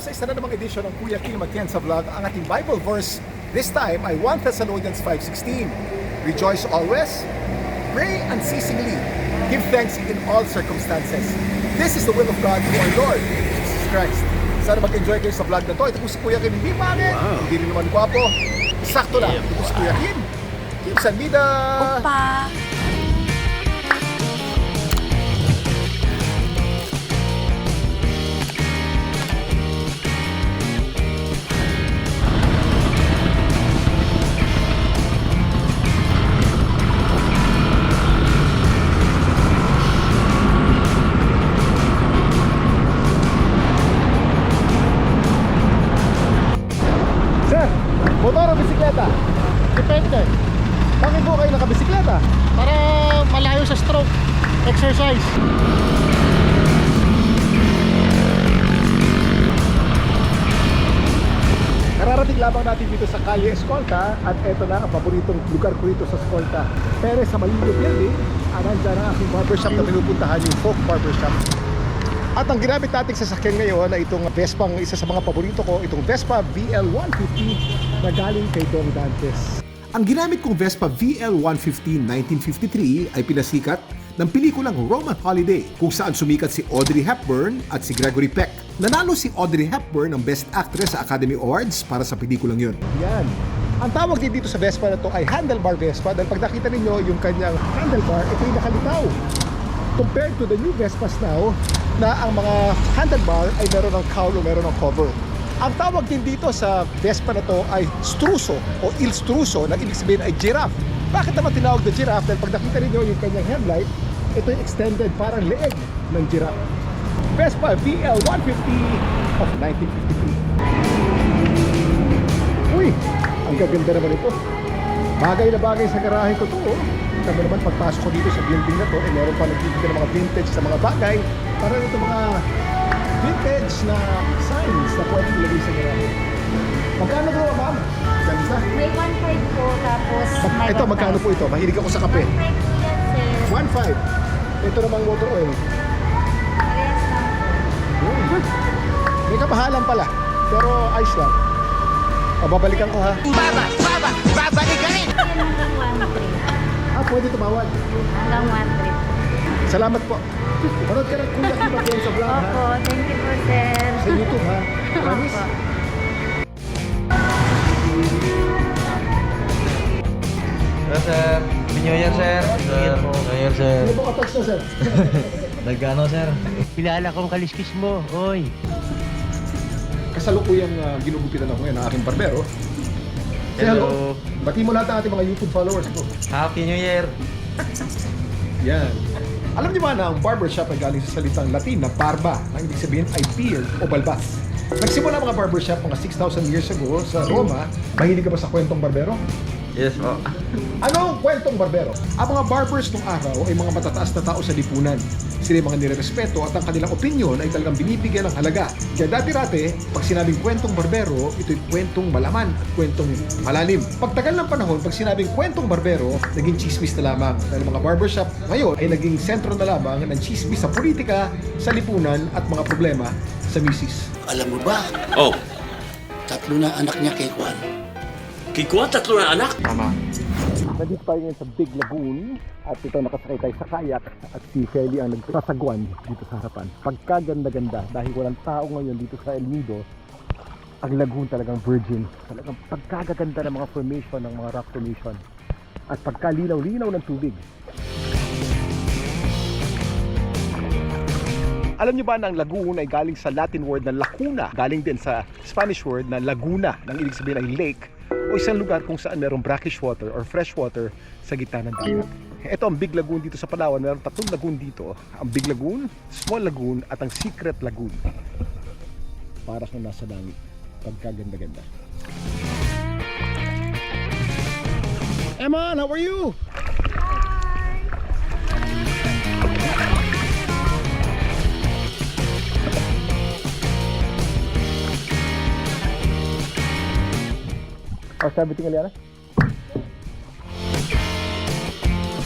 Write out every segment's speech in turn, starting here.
Welcome sa isa na namang edisyon ng Kuya Atienza vlog. Ang ating Bible verse this time ay 1 Thessalonians 5:16. Rejoice always, pray unceasingly, give thanks in all circumstances. This is the will of God for our Lord Jesus Christ. Sana mag-enjoy kayo sa vlog na to. Ito po si Kuya Kim, hindi pangit, hindi rin naman gwapo. Sakto lang, ito po si Kuya Kim. Kim Sanmida! Opa! Motor o bisikleta? Depende. Bakit po kayo nakabisikleta? Para malayo sa stroke. Exercise. Kararating lamang natin dito sa Calle Escolta at eto na ang paboritong lugar ko dito sa Escolta. Pero sa Manila building, nandyan ang aking barbershop na pinupuntahan, yung Folk Barbershop. At ang ginamit nating sasakyan ngayon ay itong Vespa, isa sa mga paborito ko, itong Vespa VL 150 na galing kay Don Dantes. Ang ginamit kong Vespa VL 150 1953 ay pinasikat ng pelikulang Roman Holiday, kung saan sumikat si Audrey Hepburn at si Gregory Peck. Nanalo si Audrey Hepburn ng Best Actress sa Academy Awards para sa pelikulang yun. Yan. Ang tawag din dito sa Vespa na to ay handlebar Vespa dahil pag nakita ninyo yung kanyang handlebar, ito yung nakalitaw. Compared to the new Vespas now, na ang mga handlebar ay meron ng cowl o meron ng cover. Ang tawag din dito sa Vespa na to ay struso o il struso, na ibig sabihin ay giraffe. Bakit naman tinawag na giraffe? Dahil pag nakita niyo yung kanyang headlight, ito yung extended parang leeg ng giraffe. Vespa VL 150 of 1953. Uy, ang gaganda naman ito. Bagay na bagay sa garahe ko to. Sabi naman pagpasok ko dito sa building na to, meron pa nagbibigay ng mga vintage sa mga bagay. Para ito mga vintage na signs na pwede ilagay sa garahe. Magkano bro, ma'am? Ganda. May 1.5 po, tapos may Ito, magkano po ito? Mahilig ako sa kape. 1.5 po yan, sir. 1.5. Ito namang motor oil. Parehas lang po. May kapahalan pala. Pero ayos lang. O, babalikan ko ha. Babalikan eh! Yan hanggang 1.3. Pwede tumawad. Hanggang 1.3. Salamat po. Manood ka ng Kuya Kim sa vlog ha. Opo, thank you po, sir. Sa YouTube ha. Promise? Opo. Sir, Happy New Year, sir. New Year, sir. Ano po ka-touch na, sir? Nagano, sir? Pilala kong kaliskis mo, oy. Kasalukuyang ginugupitan ako ngayon ng aking barbero. Say hello. Bati mo lahat ng ating mga YouTube followers ko. Happy New Year. Yan. Alam niyo ba na ang barbershop ay galing sa salitang Latin na barba, ang ibig sabihin ay peel o balbas. Nagsimula ang mga barbershop mga 6,000 years ago sa Roma. Mahilig ka ba sa kwentong barbero? Yes, po. Ano ang kwentong barbero? Ang mga barbers nung araw ay mga matataas na tao sa lipunan. Sila mga nire-respeto at ang kanilang opinion ay talagang binibigyan ng halaga. Kaya dati-rate, pag sinabing kwentong barbero, ito'y kwentong malaman at kwentong malalim. Pagtagal ng panahon, pag sinabing kwentong barbero, naging chismis na lamang. Dahil mga barbershop ngayon ay naging sentro na lamang ng chismis sa politika, sa lipunan at mga problema sa misis. Alam mo ba? Oh, Tatlo na anak niya kay Juan. kikuha tatlo na anak? Tama. Nandito tayo ngayon sa Big Lagoon at ito nakasakay tayo sa kayak at si Feli ang nagsasagwan dito sa harapan. Pagkaganda-ganda dahil walang tao ngayon dito sa El Nido, ang lagoon talagang virgin. Talagang pagkagaganda ng mga formation, ng mga rock formation at pagkalinaw-linaw ng tubig. Alam niyo ba na ang lagoon ay galing sa Latin word na lacuna, galing din sa Spanish word na laguna, nang ibig sabihin ay lake o isang lugar kung saan merong brackish water or fresh water sa gitna ng dagat. Ito ang Big Lagoon dito sa Palawan. Meron 3 lagoon dito. Ang Big Lagoon, Small Lagoon at ang Secret Lagoon. Para kang nasa langit. Pagkaganda-ganda. Emman, how are you? How's everything, Aliana?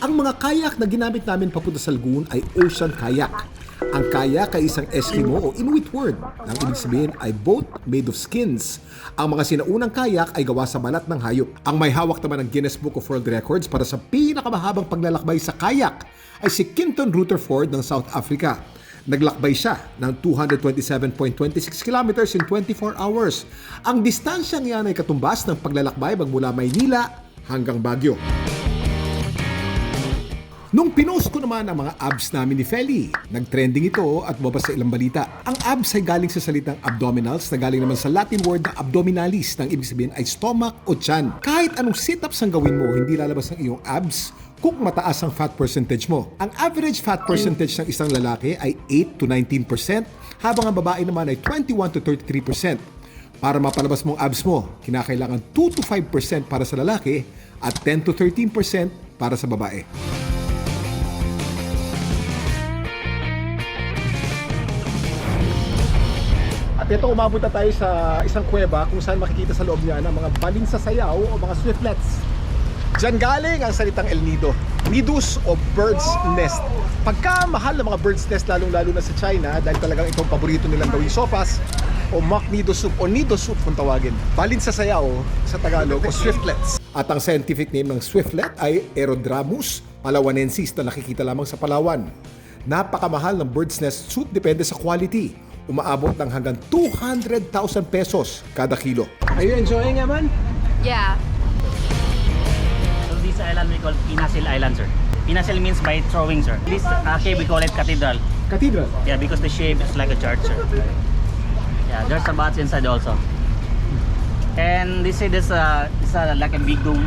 Ang mga kayak na ginamit namin papunta sa lagoon ay ocean kayak. Ang kayak ay isang Eskimo o Inuit word. Ang ibig sabihin ay boat made of skins. Ang mga sinaunang kayak ay gawa sa balat ng hayop. Ang may hawak naman ng Guinness Book of World Records para sa pinakamahabang paglalakbay sa kayak ay si Quinton Rutherford ng South Africa. Naglakbay siya ng 227.26 kilometers in 24 hours. Ang distansyang yan ay katumbas ng paglalakbay magmula Manila hanggang Baguio. Nung pinost ko naman ang mga abs namin ni Feli, nag-trending ito at mabasa sa ilang balita. Ang abs ay galing sa salitang abdominals na galing naman sa Latin word na abdominalis, nang ibig sabihin ay stomach o tiyan. Kahit anong sit-ups ang gawin mo, hindi lalabas ang iyong abs kung mataas ang fat percentage mo. Ang average fat percentage ng isang lalaki ay 8 to 19%, habang ang babae naman ay 21 to 33%. Para mapalabas mong abs mo, kinakailangan 2 to 5% para sa lalaki at 10 to 13% para sa babae. At ito, umabot na tayo sa isang kuweba kung saan makikita sa loob niya ng mga baling sa sayaw o mga swiftlets. Diyan galing ang salitang El Nido. Nidus o bird's nest. Pagka mahal na mga bird's nest, lalong-lalo na sa China, dahil talagang itong paborito nilang gawing sopas, o mock nido soup o nido soup kung tawagin. Balin sa sayaw sa Tagalog o swiftlets. At ang scientific name ng swiftlet ay Aerodramus palawanensis na nakikita lamang sa Palawan. Napakamahal ng bird's nest soup, depende sa quality. Umaabot ng hanggang 200,000 pesos kada kilo. Are you enjoying, Emman? Yeah. So this island we call Pinasil Island, sir. Pinasil means by throwing, sir. This cave we call it cathedral. Cathedral? Yeah, because the shape is like a church, sir. Yeah, there's a bats inside also. And they say this like a big dome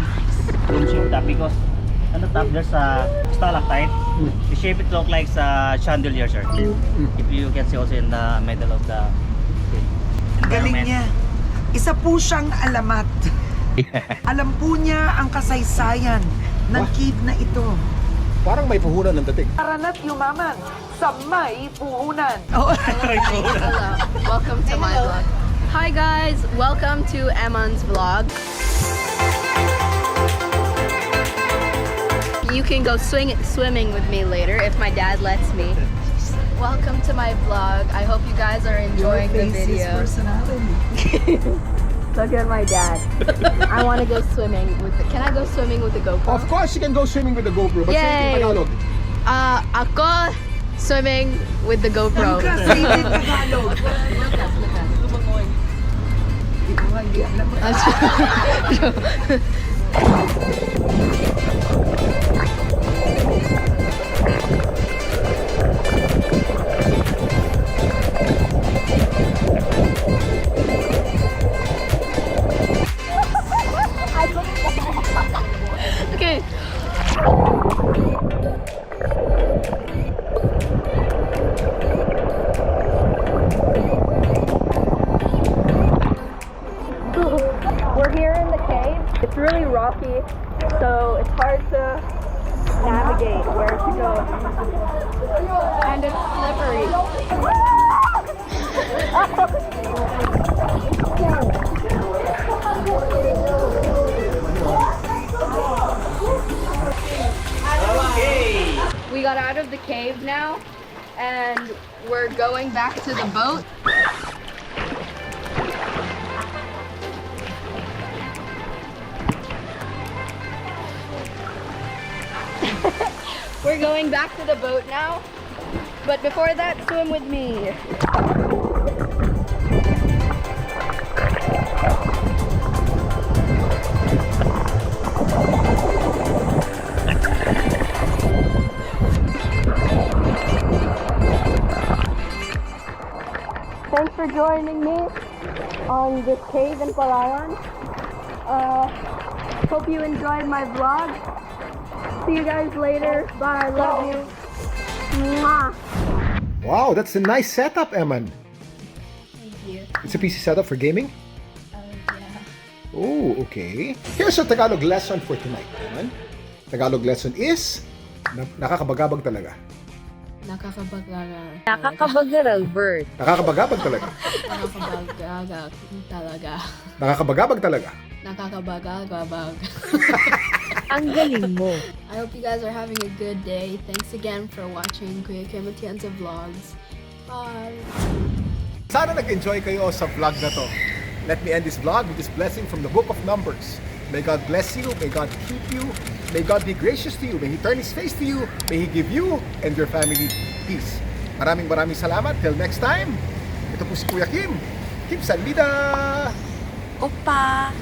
shape top, because on the top there's a stalactite. The shape it look like a chandelier, sir. If you can see also in the middle of the Galing niya. Isa po siyang alamat. Alam po niya ang kasaysayan ng cave na ito. Parang may puhunan ng dating. Karanat yumaman sa may puhunan. Hello. Welcome to my vlog. Hi guys, welcome to Emman's vlog. You can go swimming with me later if my dad lets me. Welcome to my vlog. I hope you guys are enjoying the video. Look at my dad. I want to go swimming with the, can I go swimming with the GoPro? Of course, you can go swimming with the GoPro, but say it in Yay! Tagalog. Ako swimming with the GoPro. Translated Tagalog. Okay. We're here in the cave. It's really rocky, so it's hard to navigate where to go. And it's slippery. We got out of the cave now, and we're going back to the boat. We're going back to the boat now, but before that, swim with me. Thanks for joining me on this cave in Palawan. Hope you enjoyed my vlog. See you guys later. Bye. Love you. Mwah. Wow, that's a nice setup, Emman. Thank you. It's a PC setup for gaming? Yeah. Oh, okay. Here's a Tagalog lesson for tonight, Emman. Tagalog lesson is, nakakabagabag talaga. Nakakabagabag Nakakabagabag talaga. talaga. Nakakabagabag talaga. Nakakabagagabag. Ang galing mo. I hope you guys are having a good day. Thanks again for watching Kuya Kim Atienza Vlogs. Bye! Sana nag-enjoy kayo sa vlog na to. Let me end this vlog with this blessing from the book of Numbers. May God bless you, may God keep you, may God be gracious to you, may He turn His face to you, may He give you and your family peace. Maraming salamat. Till next time, ito po si Kuya Kim. Kim Sanmida! Opa!